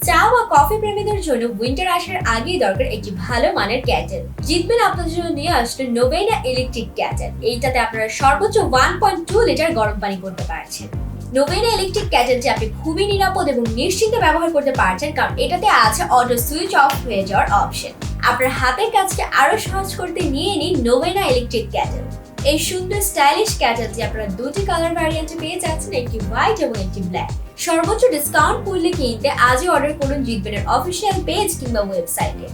চা বা কফি প্রেমীদের জন্য উইন্টার আসার আগেই দরকার একটি ভালো মানের ক্যাটেল। জিতবেন আপনাদের জন্য নিয়ে আসলে নোভেনা ইলেকট্রিক ক্যাটেল। এইটাতে আপনারা সর্বোচ্চ 1.2 লিটার গরম পানি করতে পারছেন। নোভেনা ইলেকট্রিক ক্যাটেলটি আপনি খুবই নিরাপদ এবং নিশ্চিন্তে ব্যবহার করতে পারছেন, কারণ এটাতে আছে অটো সুইচ অফ হয়ে যাওয়ার অপশন। আপনার হাতের কাজকে আরো সহজ করতে নিয়ে নিন নোভেনা ইলেকট্রিক ক্যাটেল। এই সুন্দর স্টাইলিশ ক্যাটেলটি আপনারা দুটি কালার ভ্যারিয়েন্টে পেয়ে যাচ্ছেন, একটি হোয়াইট এবং একটি ব্ল্যাক। সর্বোচ্চ ডিসকাউন্ট মূল্যে কিনতে আজই অর্ডার করুন জিতবেনের অফিসিয়াল পেজ কিংবা ওয়েবসাইটে।